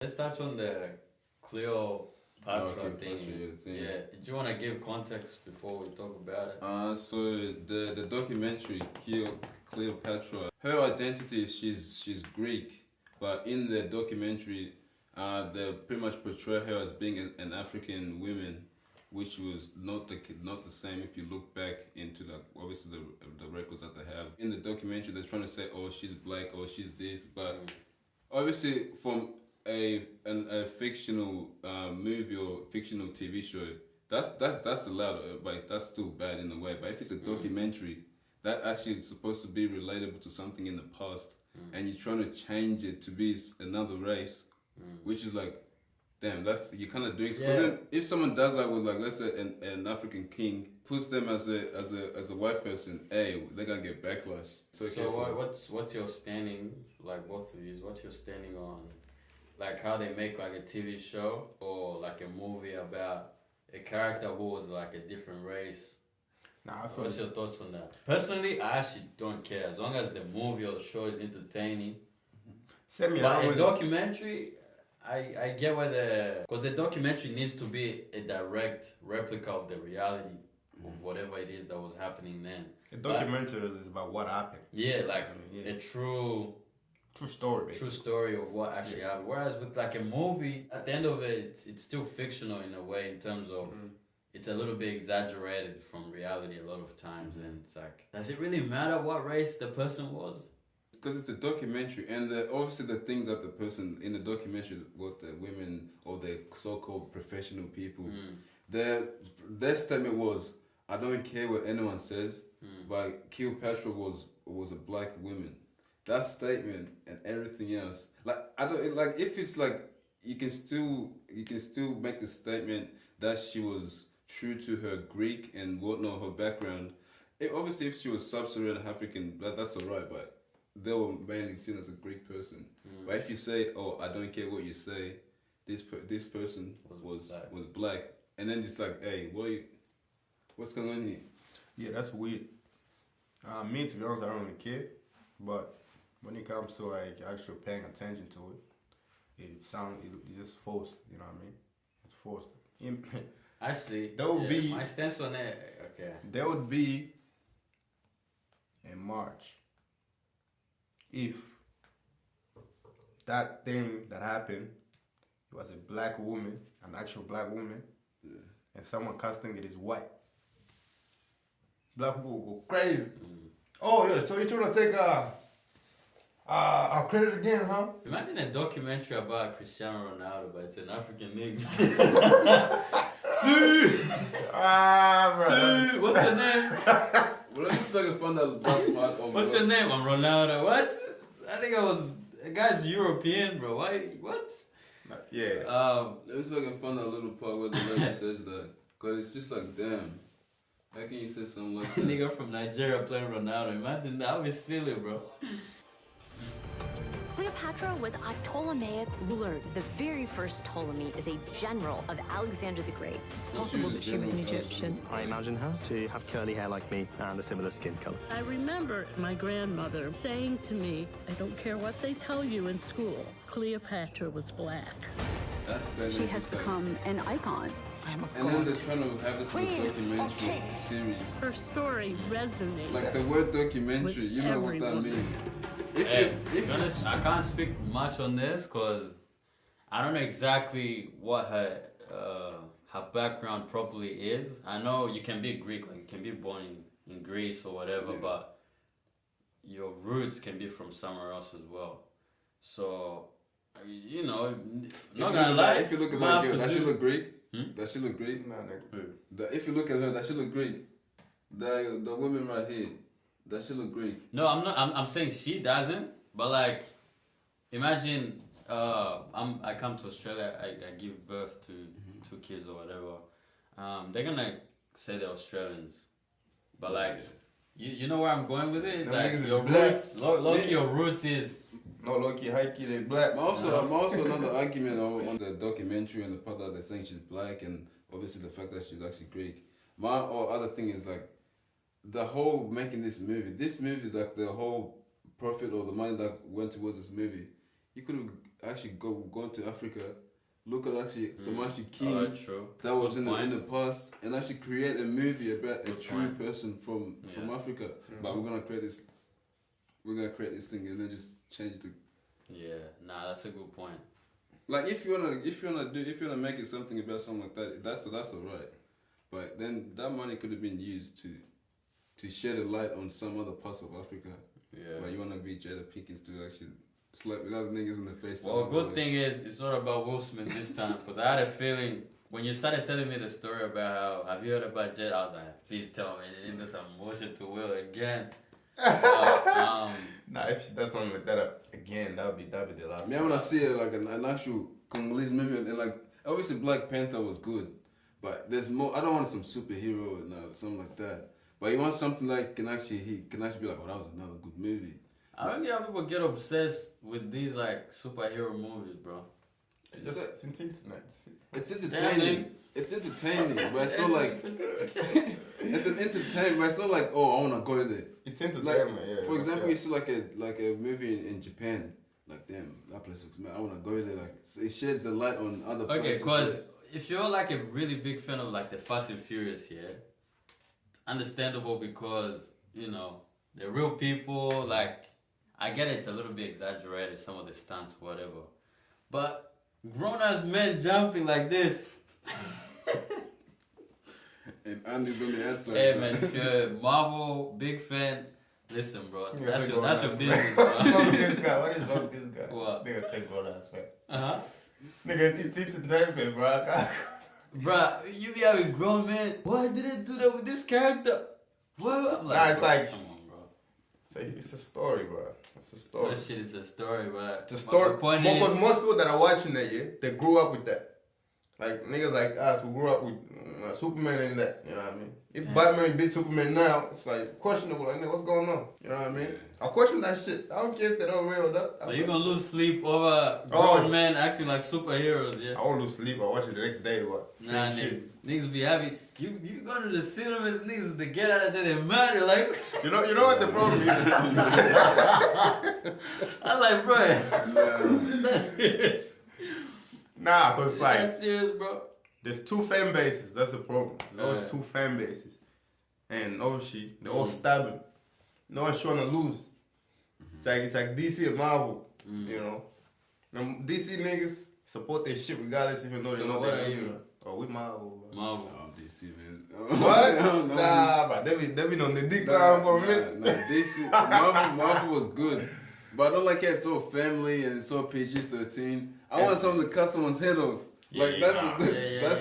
Let's touch on the cleopatra thing. Yeah. Did you want to give context before we talk about it? So the documentary Cleopatra, her identity is she's Greek, but in the documentary, they pretty much portray her as being an African woman, which was not the same if you look back into obviously the records that they have. In the documentary, they're trying to say, oh, she's black, or she's this, but obviously from a fictional movie or fictional TV show, that's allowed, but that's still bad in a way. But if it's a documentary that actually is supposed to be relatable to something in the past, and you're trying to change it to be another race, which is like, damn, that's you're kind of doing. Because then if someone does that with, like, let's say an African king, puts them as a white person, hey, they're gonna get backlash. So what's your standing, like both of you? What's your standing on, like, how they make like a TV show or like a movie about a character who was like a different race? What's your thoughts on that? Personally, I actually don't care as long as the movie or the show is entertaining. But a documentary, I get where because the documentary needs to be a direct replica of the reality of whatever it is that was happening then. A documentary is about what happened. Yeah, like a true story, basically. True story of what actually happened. Whereas with like a movie, at the end of it, it's still fictional in a way, in terms of it's a little bit exaggerated from reality a lot of times, and it's like, does it really matter what race the person was? Because it's a documentary, and obviously the things that the person in the documentary, what the women or the so-called professional people, their statement was, I don't care what anyone says, but Cleopatra was a black woman. That statement and everything else, like, I don't like, if it's like you can still make the statement that she was true to her Greek and whatnot, her background. Obviously, if she was sub-Saharan African, that's alright, but they were mainly seen as a Greek person. But if you say, oh, I don't care what you say, this person was black, and then it's like, hey, what's going on here? Yeah, that's weird. Me, to be honest, I don't really care, but when it comes to like actually paying attention to it, it's just forced. You know what I mean? It's forced. Actually, there would be my stance on it. Okay. There would be a march if that thing that happened was a black woman, an actual black woman, and someone casting it is white. Black people will go crazy. Oh yeah, so you're trying to take our credit again, huh? Imagine a documentary about Cristiano Ronaldo, but it's an African nigga. What's your name? Well, let's just find that part of. What's your name? I'm Ronaldo. What? I think a guy's European, bro. Why? What? Yeah. Let's find that little part where the lady says that, cause it's just like, damn. How can you say something like that? Nigga from Nigeria playing Ronaldo. Imagine that would be silly, bro. Cleopatra was a Ptolemaic ruler. The very first Ptolemy is a general of Alexander the Great. It's possible that she was an Egyptian. I imagine her to have curly hair like me and a similar skin color. I remember my grandmother saying to me, I don't care what they tell you in school, Cleopatra was black. She has become an icon. I am a god. And then they're trying to have this documentary series. Her story resonates. Like the word documentary, you know what that means. If honest, I can't speak much on this because I don't know exactly what her background properly is. I know you can be Greek, like you can be born in Greece or whatever, but your roots can be from somewhere else as well. So, you know, not gonna lie. If you look at that girl, does she look Greek? Does she look Greek? No. If you look at her, does she look Greek? The woman right here, does she look Greek? No, I'm not. I'm saying she doesn't. But like, imagine I come to Australia. I give birth to 2 kids or whatever. They're gonna say they're Australians, but like, you know where I'm going with it. It's like your roots. Loki, your roots is. No, Loki, Heike, they black. I'm also another argument on the documentary and the part that they're saying she's black, and obviously the fact that she's actually Greek. My other thing is like the whole making this movie, like the whole profit or the money that went towards this movie, you could have actually gone to Africa, look at actually some actually Oh, that's kings true. that was Good in point. the past, and actually create a movie about a Good true point. person from Africa. But we're gonna create this thing and then just change the. Yeah, nah, that's a good point. Like if you wanna make it something about something like that, that's alright. But then that money could have been used to shed a light on some other parts of Africa. Yeah. But you wanna be Jada Pinkins to actually slap the other niggas in the face. Well, good thing is it's not about Will Smith this time because I had a feeling when you started telling me the story about how have you heard about Jada, I was like, please tell me they didn't do some motion to Will again. Nah, if she does something like that again, that'd be the last. I wanna see it like an actual Congolese movie, and like obviously Black Panther was good, but there's more. I don't want some superhero and something like that. But you want something like can actually be like, oh, that was another good movie. I don't get how people get obsessed with these like superhero movies, bro. It's internet. It's entertaining. It's entertaining, but it's not like it's an entertainment. But it's not like, oh, I wanna go there. It's entertainment. Like, Yeah. for example, you see like a movie in Japan. Like, damn, that place looks mad. I wanna go there. Like, it sheds a light on other places. Okay, because if you're like a really big fan of like the Fast and Furious here, it's understandable because you know they're real people. Like, I get it's a little bit exaggerated, some of the stunts, whatever, but grown ass men jumping like this. And Andy's on the outside. Hey man, if you're a Marvel big fan, listen, bro. That's your business, What bro. is wrong with this guy? What is wrong with this guy? What? Nigga say grown ass man. Uh-huh. Nigga, it's entertainment, bro. I can't. Bruh, you be having grown men. Why did it do that with this character? What? I'm like, Nah, it's bro, like- come on, bro. It's a story, bro. It's a story. That shit is a story, bro. It's a story. The point Because is, most people that are watching that, yeah, they grew up with that. Like niggas like us who grew up with Superman and that. You know what I mean? If Batman beat Superman now, it's like questionable. Like, nigga, what's going on? You know what I mean? I question that shit. I don't care if they don't real though. so you're gonna lose sleep over grown men acting like superheroes, yeah? I won't lose sleep. I watch it the next day. What? Nah, Same shit. niggas be having you go to the cinemas, niggas to get out of there, they mad. You're like, You know what the problem is? I'm like, bro, that's serious. Nah, cause it's like That's serious, bro. there's two fan bases. That's the problem. There's Yeah. two fan bases, and obviously they're all stubborn. No one's trying to lose. It's like DC and Marvel. You know, them DC niggas support their shit regardless, even though they So know what they're are losing. you? Oh, we Marvel. Bro. Marvel. Oh, DC, man. What? No, Nah, but they been on the decline for a minute. Nah, DC, Marvel was good. But I don't like it. It's so family and it's so PG-13. I want something to cut someone's head off. Like that's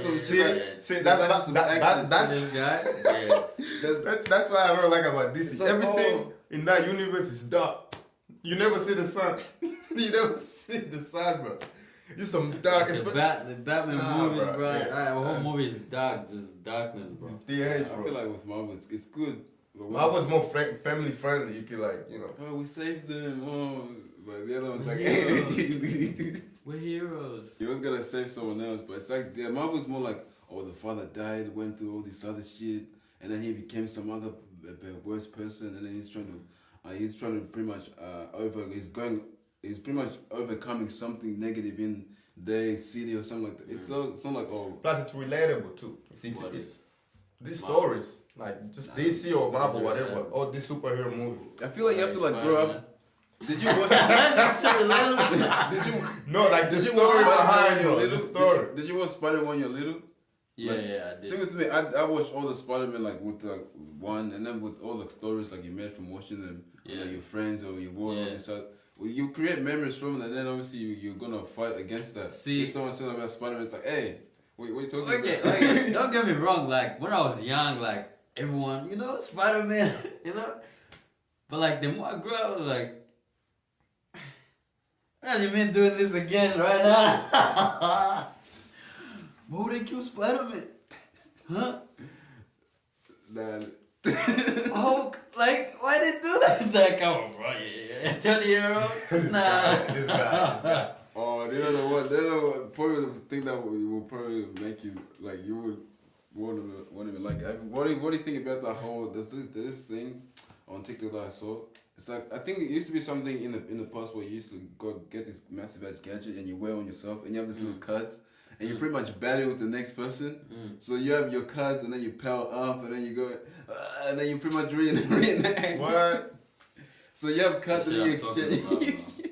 some See, shit. see, That's some action. that's This guy, yeah. that's why I don't like about DC. It's like, Everything in that universe is dark. You never see the sun. You never see the sun, bro. It's some dark. The Batman movies, bro. bro. Yeah. The whole movie is dark, just darkness, bro. DH, I bro. feel like with Marvel, it's good. But Marvel's more family friendly. You can like, you know. oh, we saved them. Oh, but the other one's like, We're heroes. he was gonna save someone else. But it's like, yeah, Marvel's more like, oh, the father died, went through all this other shit, and then he became some other worse person, and then he's trying to pretty much he's pretty much overcoming something negative in their city or something like that. It's not like, oh, Plus, it's relatable too. See, What is? these Marvel. stories, like just DC or Marvel, Is it whatever, relatable? or this superhero movie. I feel like you have to like grow up. Did you watch? That's so relatable. Did you? No, like the Did you story watch behind Spider-Man when it, you're the little? story. Did you watch Spider-Man when you're little? Yeah, Like, yeah, I did. Same with me. I watched all the Spider-Man like with like one, and then with all the stories like you made from watching them, Yeah. like your friends or your world. Yeah. So you create memories from it, and then obviously you're gonna fight against that. See- if someone says about Spider-Man, it's like, hey, what are you talking Okay, about? okay, don't get me wrong. Like when I was young, like everyone, you know, Spider-Man, you know. But like the more I grew up, I was like, what you mean doing this again right now? Why would they kill Spider-Man? Huh? Nah, Hulk? Like, why they do that? It's like, come on, bro. Yeah. 20-year-old? Nah. This guy. oh, they don't know what. They don't know what. Probably the thing that will probably make you like you would. Won't even like it. What do you think about the whole? There's this thing on TikTok that I saw. It's like I think it used to be something in the past where you used to go get this massive gadget and you wear on yourself and you have this little cuts and you pretty much battle with the next person. So you have your cuts and then you power up and then you go and then you pretty much reenact. What? So you have cuts and See, you I'm talking exchange. about,